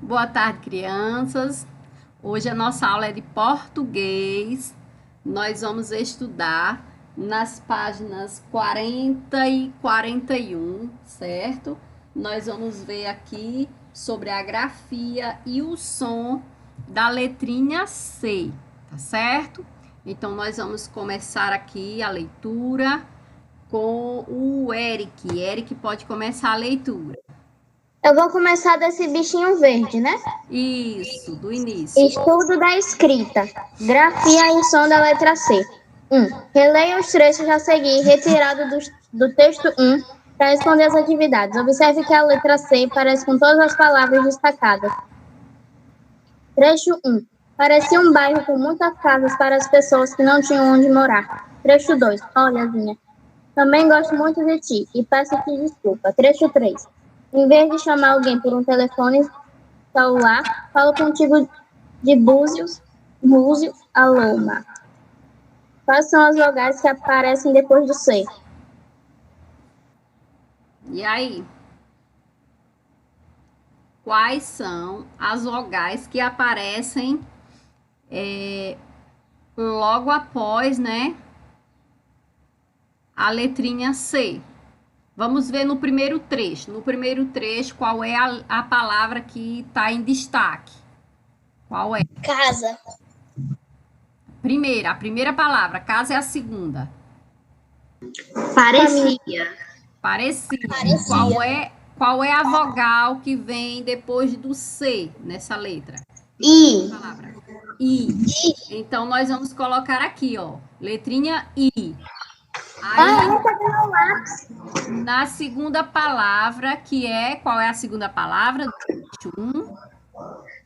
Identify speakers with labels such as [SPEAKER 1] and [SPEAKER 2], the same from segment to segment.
[SPEAKER 1] Boa tarde, crianças. Hoje a nossa aula é de português. Nós vamos estudar nas páginas 40 e 41, certo? Nós vamos ver aqui sobre a grafia e o som da letrinha C, tá certo? Então, nós vamos começar aqui a leitura com o Eric. Eric pode começar a leitura.
[SPEAKER 2] Eu vou começar desse bichinho verde, né?
[SPEAKER 1] Isso, do início.
[SPEAKER 2] Estudo da escrita. Grafia e som da letra C. 1. Releia os trechos a seguir, retirado do texto 1, para responder as atividades. Observe que a letra C parece com todas as palavras destacadas. Trecho 1. Parecia um bairro com muitas casas para as pessoas que não tinham onde morar. Trecho 2. Olha, Zinha, também gosto muito de ti e peço-te desculpa. Trecho 3. Em vez de chamar alguém por um telefone celular, falo contigo de búzios, aloma. Quais são as vogais que aparecem depois do C?
[SPEAKER 1] E aí? Quais são as vogais que aparecem logo após, né, a letrinha C? Vamos ver no primeiro trecho. No primeiro trecho, qual é a palavra que está em destaque? Qual é?
[SPEAKER 2] Casa.
[SPEAKER 1] A primeira palavra. Casa é a segunda.
[SPEAKER 2] Parecia.
[SPEAKER 1] Parecia. Qual é a vogal que vem depois do C nessa letra?
[SPEAKER 2] I.
[SPEAKER 1] Palavra. I. Então, nós vamos colocar aqui, ó. Letrinha I. Aí, na segunda palavra, que é... Qual é a segunda palavra?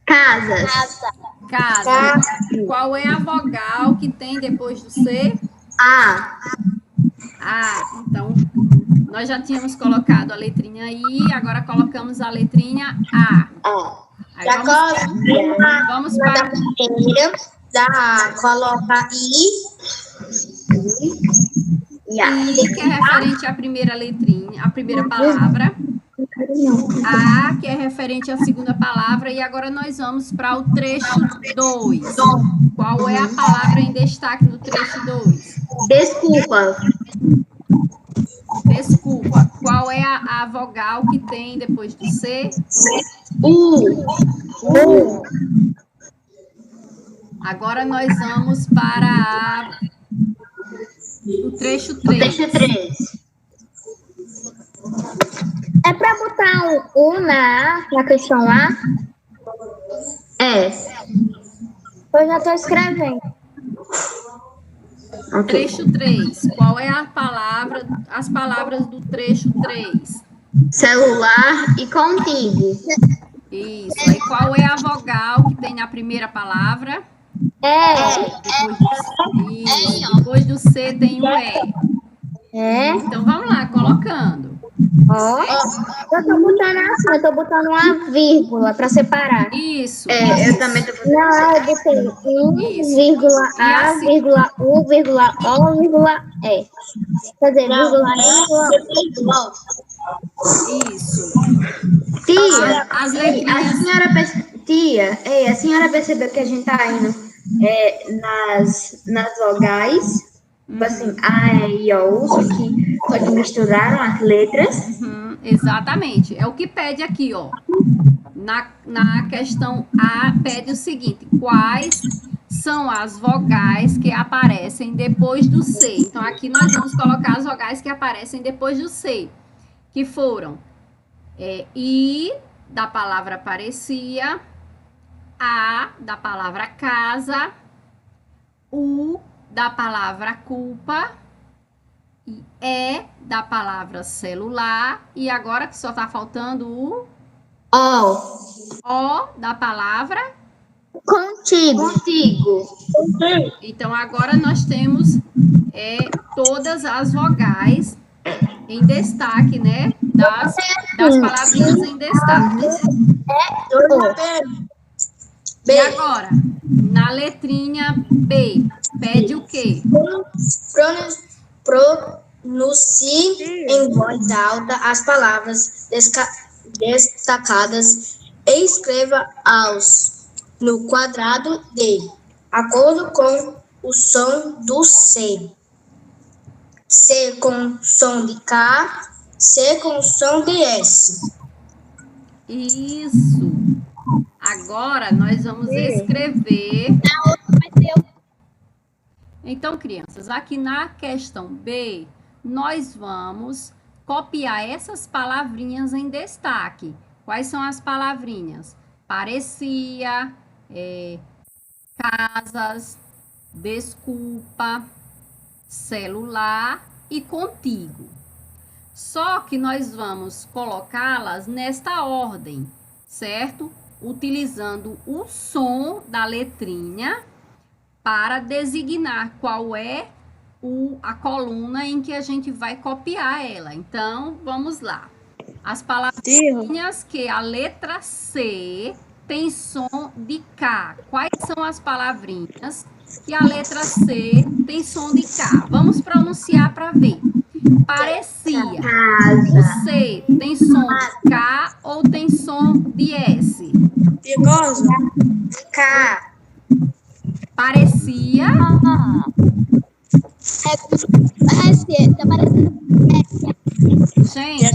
[SPEAKER 2] Casas.
[SPEAKER 1] Casa. Qual é a vogal que tem depois do C?
[SPEAKER 2] A.
[SPEAKER 1] Então, nós já tínhamos colocado a letrinha I, agora colocamos a letrinha A. Aí vamos para...
[SPEAKER 2] Coloca I.
[SPEAKER 1] I, que é referente à primeira letrinha, a primeira palavra. A, que é referente à segunda palavra. E agora nós vamos para o trecho 2. Qual é a palavra em destaque no trecho 2?
[SPEAKER 2] Desculpa.
[SPEAKER 1] Qual é a vogal que tem depois do C?
[SPEAKER 2] U.
[SPEAKER 1] Agora nós vamos para o trecho 3.
[SPEAKER 2] É para botar um U na questão A? É. Eu já estou escrevendo.
[SPEAKER 1] Trecho 3. Qual é a palavra, as palavras do trecho 3?
[SPEAKER 2] Celular e contigo.
[SPEAKER 1] Isso. E qual é a vogal que tem na primeira palavra? Depois do C tem o E. Então vamos lá, colocando.
[SPEAKER 2] Eu tô botando assim, eu tô botando uma vírgula para separar.
[SPEAKER 1] Isso.
[SPEAKER 2] Eu também tô botando. Não, eu botei vírgula A, vírgula U, vírgula O, vírgula E. Quer dizer, vírgula E, vírgula O.
[SPEAKER 1] Isso.
[SPEAKER 2] Tia,
[SPEAKER 1] As letrinhas...
[SPEAKER 2] a senhora percebeu que a gente tá indo nas vogais? Tipo assim, A, E, I, O, só que misturaram as letras.
[SPEAKER 1] Exatamente. É o que pede aqui, ó. Na questão A, pede o seguinte: quais são as vogais que aparecem depois do C? Então, aqui nós vamos colocar as vogais que aparecem depois do C, que foram I, da palavra parecia, A, da palavra casa, U, da palavra culpa, e E, da palavra celular, e agora que só está faltando o O, da palavra
[SPEAKER 2] contigo.
[SPEAKER 1] Então, agora nós temos todas as vogais em destaque, né? Das palavrinhas em destaque. E agora, na letrinha B, pede o quê?
[SPEAKER 3] Pronuncie em voz alta as palavras destacadas Escreva aos no quadrado de acordo com o som do C. C com som de K, C com som de S.
[SPEAKER 1] Isso. Agora, nós vamos escrever. Então, crianças, aqui na questão B, nós vamos copiar essas palavrinhas em destaque. Quais são as palavrinhas? Parecia, casas, desculpa, celular e contigo. Só que nós vamos colocá-las nesta ordem, certo? Utilizando o som da letrinha para designar qual é a coluna em que a gente vai copiar ela. Então, vamos lá. As palavrinhas que a letra C tem som de K. Quais são as palavrinhas que a letra C tem som de K? Vamos pronunciar para ver. Parecia. O C tem som de K ou tem som de S?
[SPEAKER 3] Perigoso. K.
[SPEAKER 1] Parecia.
[SPEAKER 2] Tá parecendo.
[SPEAKER 1] Gente,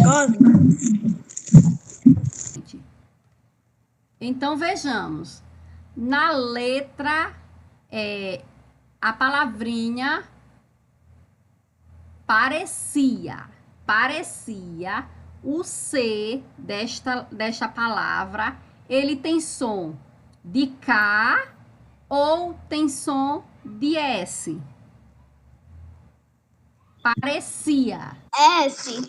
[SPEAKER 1] então vejamos. Na letra, a palavrinha parecia, o C desta palavra, ele tem som de K ou tem som de S? Parecia.
[SPEAKER 2] S.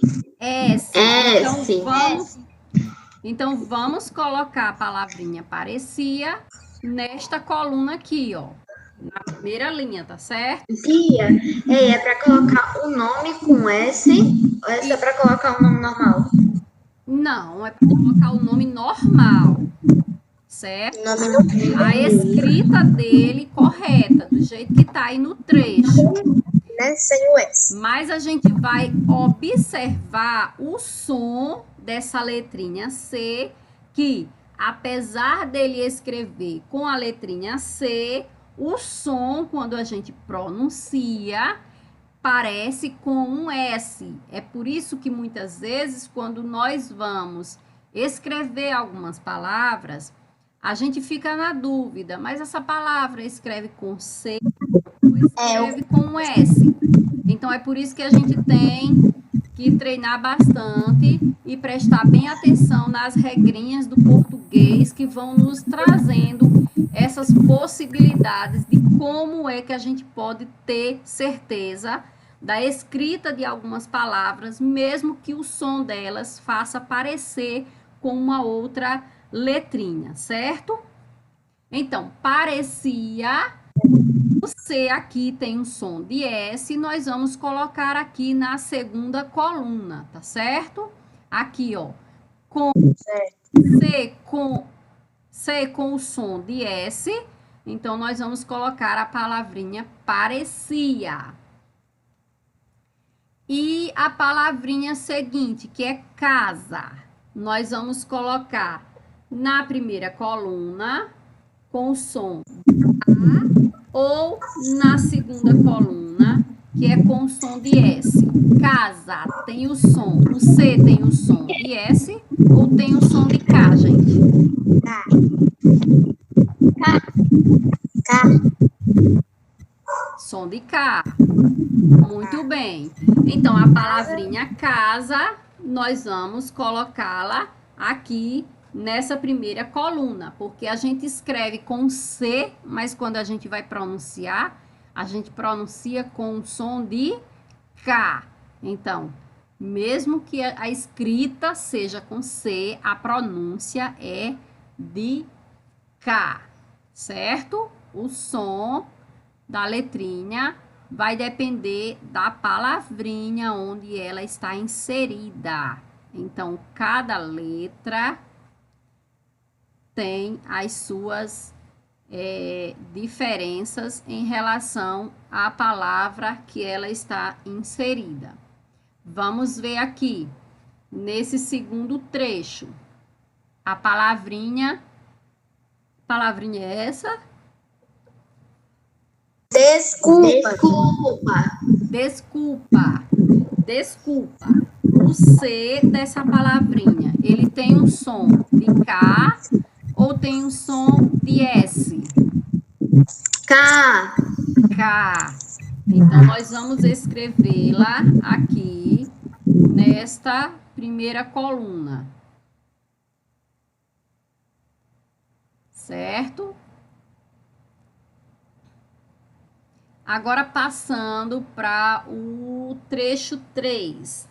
[SPEAKER 1] Então vamos colocar a palavrinha parecia nesta coluna aqui, ó. Na primeira linha, tá certo?
[SPEAKER 4] Tia, é para colocar o nome com S ou é só para colocar o nome normal?
[SPEAKER 1] Não, é para colocar o nome normal, certo? A escrita dele correta, do jeito que tá aí no trecho.
[SPEAKER 3] Sem o S.
[SPEAKER 1] Mas a gente vai observar o som dessa letrinha C, que apesar dele escrever com a letrinha C, o som, quando a gente pronuncia, parece com um S. É por isso que muitas vezes, quando nós vamos escrever algumas palavras, a gente fica na dúvida, mas essa palavra escreve com C ou escreve com um S? Então, é por isso que a gente tem que treinar bastante e prestar bem atenção nas regrinhas do português que vão nos trazendo essas possibilidades de como é que a gente pode ter certeza da escrita de algumas palavras, mesmo que o som delas faça parecer com uma outra letrinha, certo? Então, parecia, o C aqui tem um som de S, nós vamos colocar aqui na segunda coluna, tá certo? Aqui, ó, com C com o som de S, então nós vamos colocar a palavrinha parecia. E a palavrinha seguinte, que é casa, nós vamos colocar na primeira coluna com o som de A ou na segunda coluna, que é com o som de S. Casa tem o som, o C tem o som de S ou tem o som de K, gente?
[SPEAKER 3] K.
[SPEAKER 1] Som de K. Muito bem. Então, a palavrinha casa, nós vamos colocá-la aqui nessa primeira coluna, porque a gente escreve com C, mas quando a gente vai pronunciar, a gente pronuncia com o som de K. Então, mesmo que a escrita seja com C, a pronúncia é de K, certo? O som da letrinha vai depender da palavrinha onde ela está inserida. Então, cada letra tem as suas diferenças em relação à palavra que ela está inserida. Vamos ver aqui, nesse segundo trecho. A palavrinha é essa?
[SPEAKER 3] Desculpa.
[SPEAKER 1] Desculpa. O C dessa palavrinha, ele tem um som de K ou tem um som de S?
[SPEAKER 3] K.
[SPEAKER 1] K. Então, nós vamos escrevê-la aqui nesta primeira coluna. Certo? Agora, passando para o trecho 3.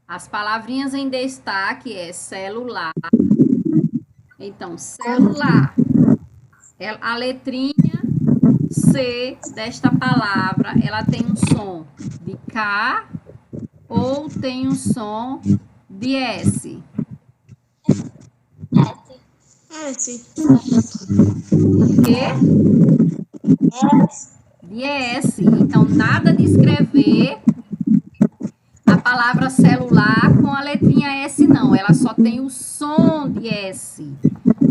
[SPEAKER 1] As palavrinhas em destaque é celular. Então, celular. A letrinha C desta palavra, ela tem um som de K ou tem um som de S? De quê? De S. Então, nada de escrever a palavra celular com a letrinha S, não. Ela só tem o som de S,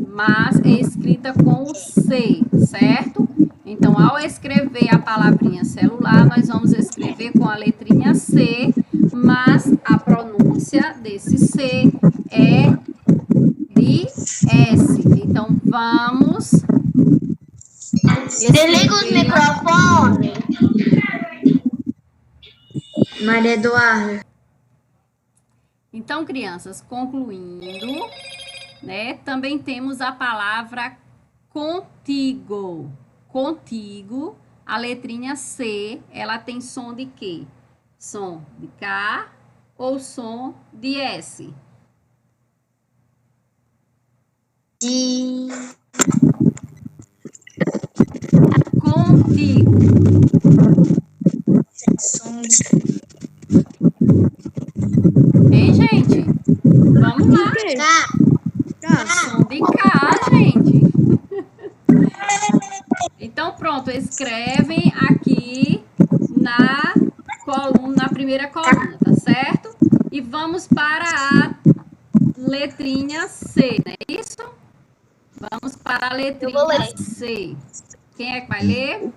[SPEAKER 1] mas é escrita com o C, certo? Então, ao escrever a palavrinha celular, nós vamos escrever com a letrinha C, mas a pronúncia desse C é de S. Então, vamos...
[SPEAKER 3] Desliga os microfones. Maria Eduarda.
[SPEAKER 1] Então, crianças, concluindo, né? Também temos a palavra contigo. Contigo, a letrinha C, ela tem som de quê? Som de K ou som de S?
[SPEAKER 3] De...
[SPEAKER 1] Contigo. Hein, gente? Vamos lá. Som de K, gente. Então, pronto, escrevem aqui na primeira coluna, tá certo? E vamos para a letrinha C, não é isso? Vamos para a letrinha C. Quem é que vai ler?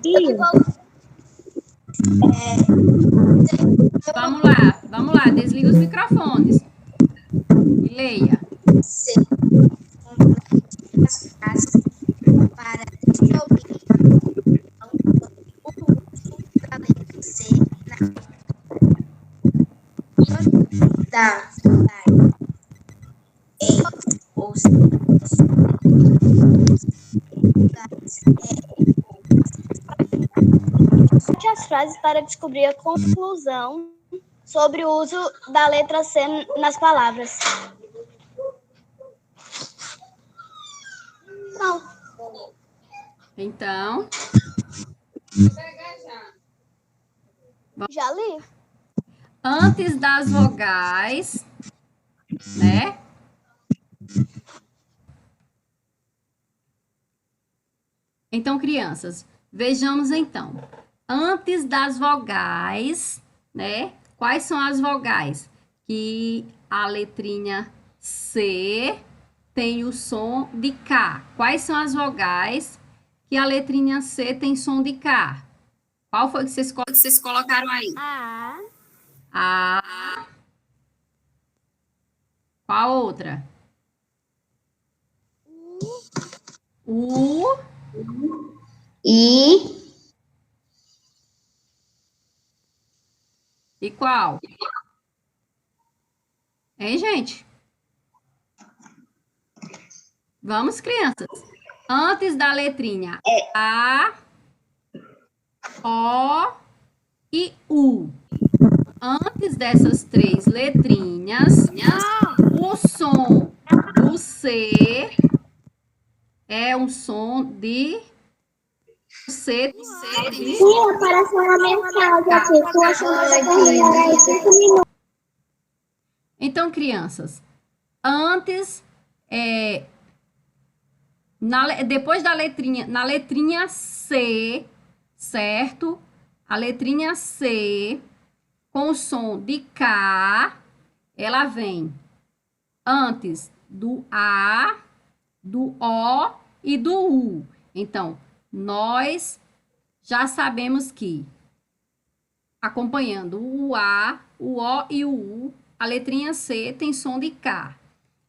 [SPEAKER 1] Vamos lá, desliga os microfones. E leia.
[SPEAKER 3] Para descobrir o uso da letra C
[SPEAKER 2] As frases para descobrir a conclusão sobre o uso da letra C nas palavras. Não.
[SPEAKER 1] Então,
[SPEAKER 2] Já li.
[SPEAKER 1] antes das vogais, né? Então, crianças, vejamos então. Antes das vogais, né? Quais são as vogais? Que a letrinha C tem o som de K. Quais são as vogais que a letrinha C tem som de K? Qual foi que vocês colocaram aí? A. Qual outra? U.
[SPEAKER 3] I.
[SPEAKER 1] E qual? Hein, gente? Vamos, crianças. Antes da letrinha A, O e U. Antes dessas três letrinhas, o som do C é um som de C.
[SPEAKER 2] Sim, apareceu uma mensagem aqui. Tô achando que terminará em 5 minutos.
[SPEAKER 1] Então, crianças, antes, depois da letrinha, na letrinha C, certo? A letrinha C, com o som de K, ela vem antes do A, do O e do U. Então, nós já sabemos que, acompanhando o A, o O e o U, a letrinha C tem som de K.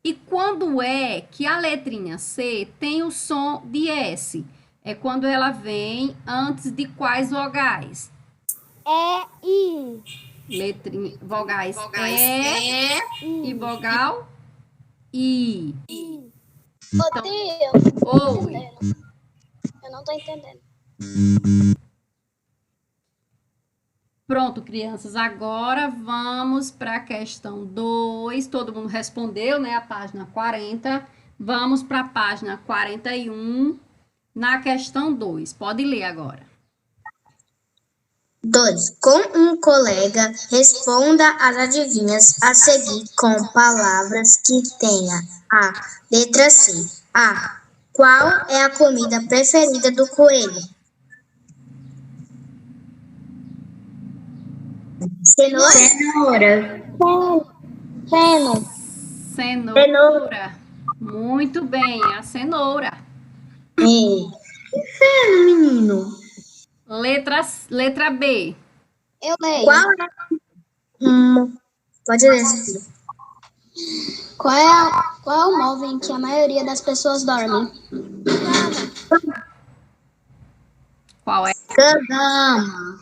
[SPEAKER 1] E quando é que a letrinha C tem o som de S? É quando ela vem antes de quais vogais?
[SPEAKER 2] I.
[SPEAKER 1] Vogais E e vogal I.
[SPEAKER 2] Ô, tio,
[SPEAKER 1] Oi.
[SPEAKER 2] eu não tô entendendo.
[SPEAKER 1] Pronto, crianças, agora vamos para a questão 2. Todo mundo respondeu, né? A página 40. Vamos para a página 41, na questão 2. Pode ler agora.
[SPEAKER 3] 2. Com um colega, responda as adivinhas a seguir com palavras que tenha a letra C. A. Qual é a comida preferida do coelho? Cenoura.
[SPEAKER 2] Feno.
[SPEAKER 1] Cenoura. Muito bem, a cenoura.
[SPEAKER 4] Menino.
[SPEAKER 1] Letra B.
[SPEAKER 2] Eu leio.
[SPEAKER 3] Qual é? Pode ler, Sofia.
[SPEAKER 2] Qual é o móvel em que a maioria das pessoas dormem?
[SPEAKER 1] Qual é?
[SPEAKER 3] Cama.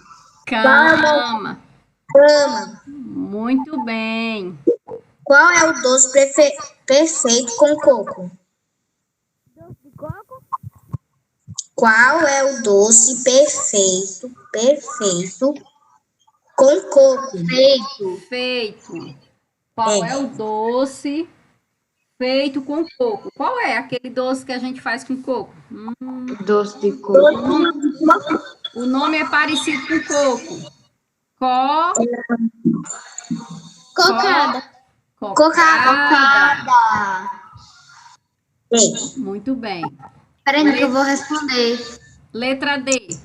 [SPEAKER 1] Cama.
[SPEAKER 3] Cama.
[SPEAKER 1] Muito bem.
[SPEAKER 3] Qual é o doce perfeito com coco? Qual é o doce perfeito com coco?
[SPEAKER 1] Feito. Qual é o doce feito com coco? Qual é aquele doce que a gente faz com coco?
[SPEAKER 4] Doce de coco.
[SPEAKER 1] O nome é parecido com coco.
[SPEAKER 2] Cocada.
[SPEAKER 1] Cocada. Muito bem.
[SPEAKER 4] Peraí, que eu vou responder.
[SPEAKER 1] Letra D.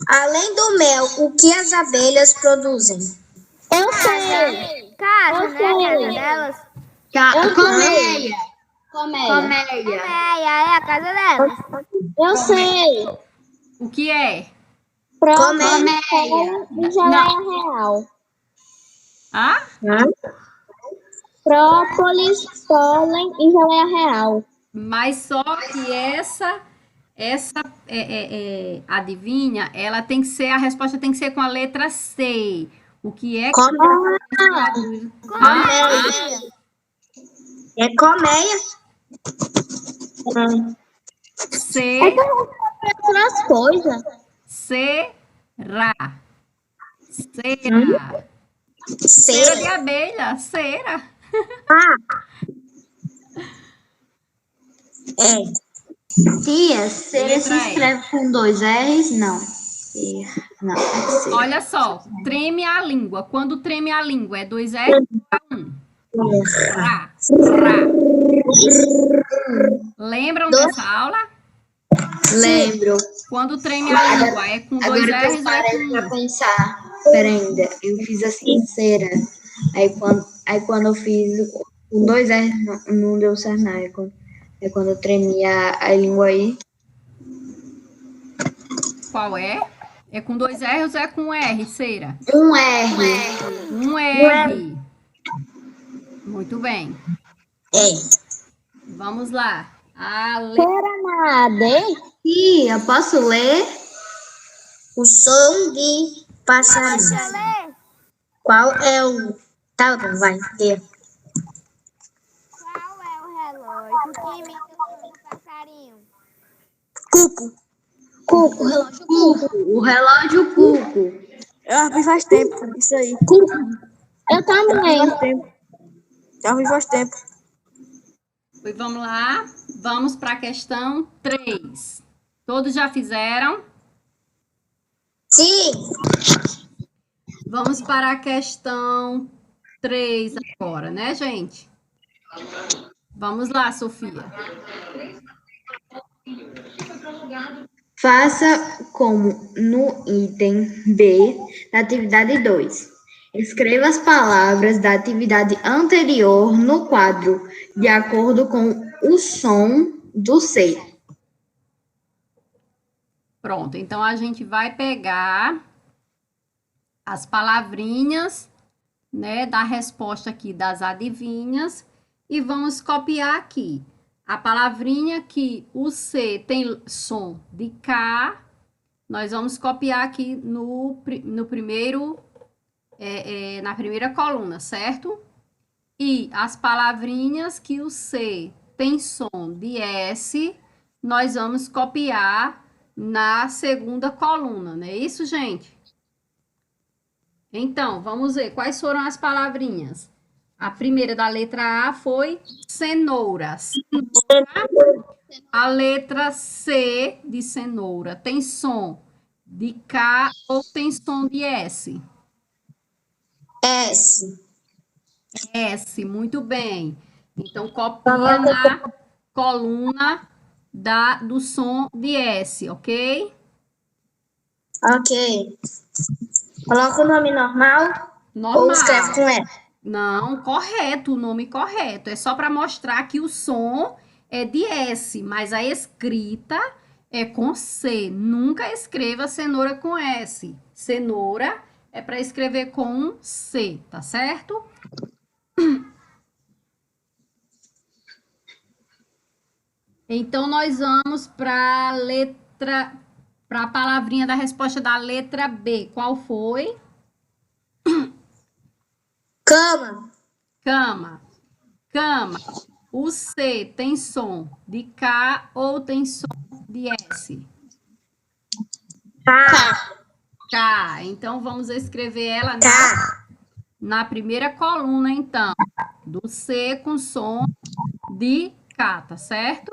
[SPEAKER 3] Além do mel, o que as abelhas produzem?
[SPEAKER 2] Eu sei.
[SPEAKER 5] Casa, né? A casa delas.
[SPEAKER 4] Colmeia.
[SPEAKER 2] Colmeia.
[SPEAKER 5] É a casa delas.
[SPEAKER 2] Eu sei.
[SPEAKER 1] O que é?
[SPEAKER 2] Própolis, pólen e geleia real.
[SPEAKER 1] Ah?
[SPEAKER 2] Própolis, pólen e geleia real.
[SPEAKER 1] Mas só que essa adivinha, ela tem que ser, a resposta tem que ser com a letra C. O que é que
[SPEAKER 3] É colmeia.
[SPEAKER 1] C,
[SPEAKER 2] Outras coisas.
[SPEAKER 1] cera. Cera. Cera de
[SPEAKER 3] Cera.
[SPEAKER 1] abelha, cera.
[SPEAKER 4] Tia, cera se
[SPEAKER 1] Letra E.
[SPEAKER 4] escreve com 2 R's? Não. Não, é C.
[SPEAKER 1] Olha só, treme a língua. Quando treme a língua, é 2 R ou 1? Ra. Lembram dessa aula?
[SPEAKER 4] Lembro.
[SPEAKER 1] Quando treme a língua, é com 2
[SPEAKER 4] Agora que
[SPEAKER 1] R's
[SPEAKER 4] eu
[SPEAKER 1] ou é
[SPEAKER 4] parei
[SPEAKER 1] com
[SPEAKER 4] pra
[SPEAKER 1] 1?
[SPEAKER 4] pensar. Pera ainda, eu fiz assim, cera. Aí quando eu fiz com 2 R's, não deu certo, não. É quando eu tremi a língua aí.
[SPEAKER 1] Qual é? É com 2 R's ou é com R, cera?
[SPEAKER 4] Um R.
[SPEAKER 1] Um R. Muito bem. Vamos lá. A letra
[SPEAKER 2] Cera na D.
[SPEAKER 4] Tia, posso ler?
[SPEAKER 3] O som de passarinho. Qual é o... Tá bom, vai. Lê.
[SPEAKER 5] Qual é o relógio que imita o som do passarinho?
[SPEAKER 2] Cuco, relógio cuco.
[SPEAKER 4] O relógio cuco.
[SPEAKER 6] Eu vi faz tempo, isso aí.
[SPEAKER 2] Eu também.
[SPEAKER 6] Já vi faz tempo.
[SPEAKER 1] E vamos lá. Vamos para a questão 3. Todos já fizeram?
[SPEAKER 3] Sim.
[SPEAKER 1] Vamos para a questão 3 agora, né, gente? Vamos lá, Sofia.
[SPEAKER 4] Faça como no item B da atividade 2. Escreva as palavras da atividade anterior no quadro, de acordo com o som do C.
[SPEAKER 1] Pronto, então a gente vai pegar as palavrinhas, né, da resposta aqui das adivinhas e vamos copiar aqui. A palavrinha que o C tem som de K, nós vamos copiar aqui no primeiro, na primeira coluna, certo? E as palavrinhas que o C tem som de S, nós vamos copiar na segunda coluna, não é isso, gente? Então, vamos ver quais foram as palavrinhas. A primeira da letra A foi cenoura. A letra C de cenoura tem som de K ou tem som de S?
[SPEAKER 3] S.
[SPEAKER 1] S, muito bem. Então, copia na coluna do som de S, ok?
[SPEAKER 3] Ok. Coloca o nome normal
[SPEAKER 1] Normal.
[SPEAKER 3] ou escreve com S?
[SPEAKER 1] Não, correto, o nome correto. É só para mostrar que o som é de S, mas a escrita é com C. Nunca escreva cenoura com S. Cenoura é para escrever com C, tá certo? Então, nós vamos para a palavrinha da resposta da letra B. Qual foi?
[SPEAKER 3] Cama.
[SPEAKER 1] Cama. Cama. O C tem som de K ou tem som de S?
[SPEAKER 3] K.
[SPEAKER 1] K. Então, vamos escrever ela
[SPEAKER 3] K.
[SPEAKER 1] na primeira coluna, então. Do C com som de K, tá certo?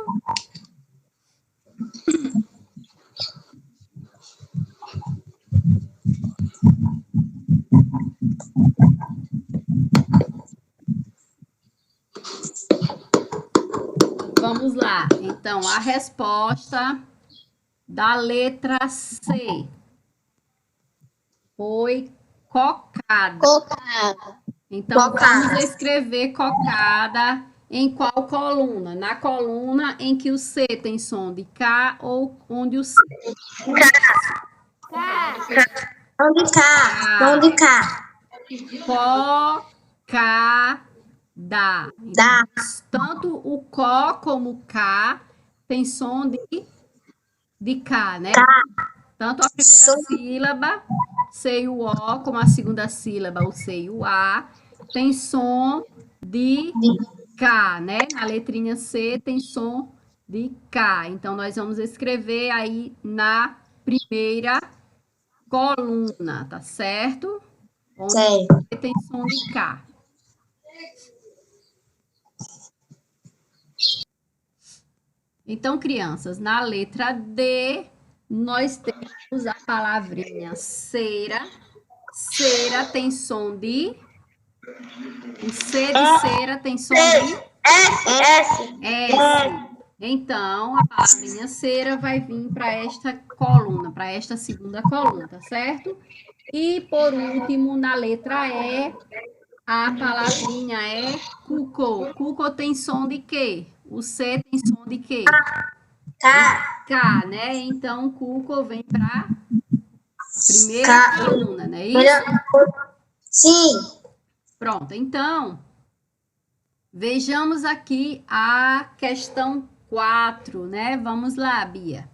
[SPEAKER 1] Vamos lá. Então, a resposta da letra C foi cocada.
[SPEAKER 3] Cocada.
[SPEAKER 1] Então,
[SPEAKER 3] Cocada.
[SPEAKER 1] vamos escrever cocada em qual coluna? Na coluna em que o C tem som de K ou onde o C...
[SPEAKER 3] Onde K? Onde K?
[SPEAKER 1] Cocada.
[SPEAKER 3] Dá.
[SPEAKER 1] Tanto o có como o K tem som de K, né?
[SPEAKER 3] K.
[SPEAKER 1] Tanto a primeira sílaba, C e o O, como a segunda sílaba, o C e o A, tem som de K, né? Na letrinha C tem som de K. Então, nós vamos escrever aí na primeira coluna, tá certo? Onde
[SPEAKER 3] Certo.
[SPEAKER 1] tem som de K. Então, crianças, na letra D, nós temos a palavrinha cera. Cera tem som de... O C de cera tem som de...
[SPEAKER 3] S.
[SPEAKER 1] S. Então, a palavrinha cera vai vir para esta coluna, para esta segunda coluna, tá certo? E, por último, na letra E, a palavrinha é cuco. Cuco tem som de quê? O C tem som de quê?
[SPEAKER 3] K.
[SPEAKER 1] K, né? Então, cuco vem para primeira coluna, não é isso?
[SPEAKER 3] Sim.
[SPEAKER 1] Pronto, então, vejamos aqui a questão 4, né? Vamos lá, Bia.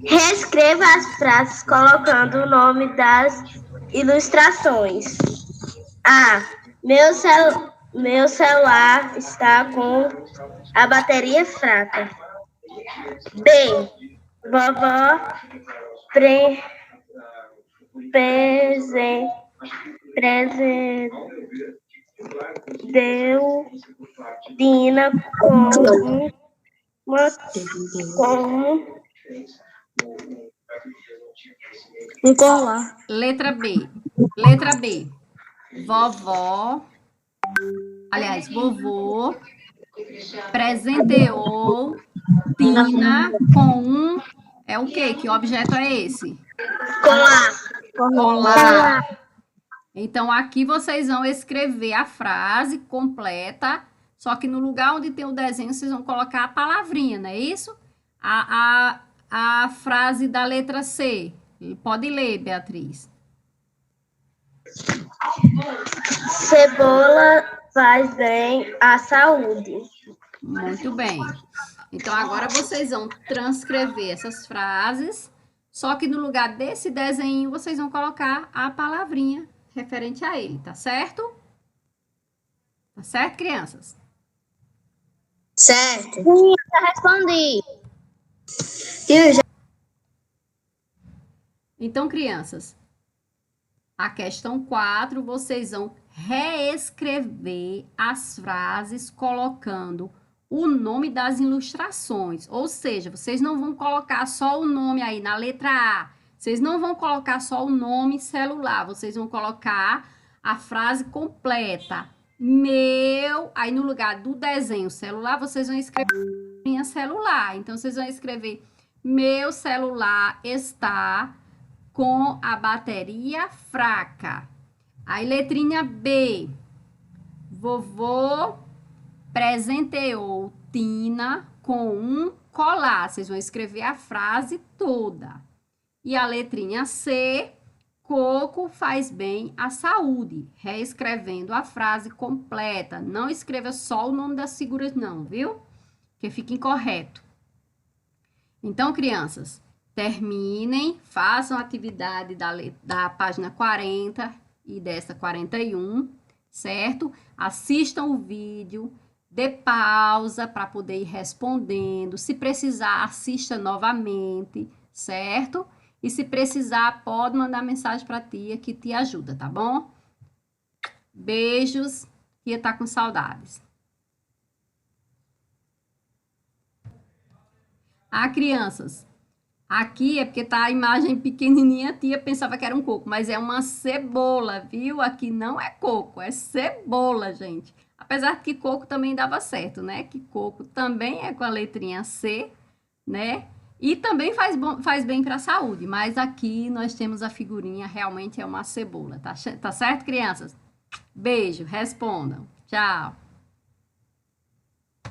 [SPEAKER 7] Reescreva as frases colocando o nome das ilustrações. A. Meu celular está com a bateria fraca. B. Vovó deu Dina com
[SPEAKER 6] Um colar.
[SPEAKER 1] Letra B. Vovô presenteou Tina com um... É o quê? Que objeto é esse? Colar. Então, aqui vocês vão escrever a frase completa, só que no lugar onde tem o desenho, vocês vão colocar a palavrinha, não é isso? A frase da letra C. Pode ler, Beatriz.
[SPEAKER 7] Cebola faz bem à saúde.
[SPEAKER 1] Muito bem. Então, agora vocês vão transcrever essas frases, só que no lugar desse desenho, vocês vão colocar a palavrinha referente a ele, tá certo? Tá certo, crianças?
[SPEAKER 3] Certo.
[SPEAKER 2] Sim, eu já respondi.
[SPEAKER 1] Então, crianças, a questão 4, vocês vão reescrever as frases colocando o nome das ilustrações. Ou seja, vocês não vão colocar só o nome aí na letra A. Vocês não vão colocar só o nome celular. Vocês vão colocar a frase completa. Aí no lugar do desenho celular, vocês vão escrever minha celular. Então, vocês vão escrever: meu celular está com a bateria fraca. Aí, letrinha B. Vovô presenteou Tina com um colar. Vocês vão escrever a frase toda. E a letrinha C. Coco faz bem à saúde. Reescrevendo a frase completa. Não escreva só o nome das figuras, não, viu? Que fica incorreto. Então, crianças, terminem, façam a atividade da página 40 e dessa 41, certo? Assistam o vídeo, dê pausa para poder ir respondendo. Se precisar, assista novamente, certo? E se precisar, pode mandar mensagem para a tia que te ajuda, tá bom? Beijos, tia tá com saudades. Crianças, aqui é porque tá a imagem pequenininha, a tia pensava que era um coco, mas é uma cebola, viu? Aqui não é coco, é cebola, gente. Apesar de que coco também dava certo, né? Que coco também é com a letrinha C, né? E também faz bem para a saúde, mas aqui nós temos a figurinha, realmente é uma cebola, tá certo, crianças? Beijo, respondam. Tchau.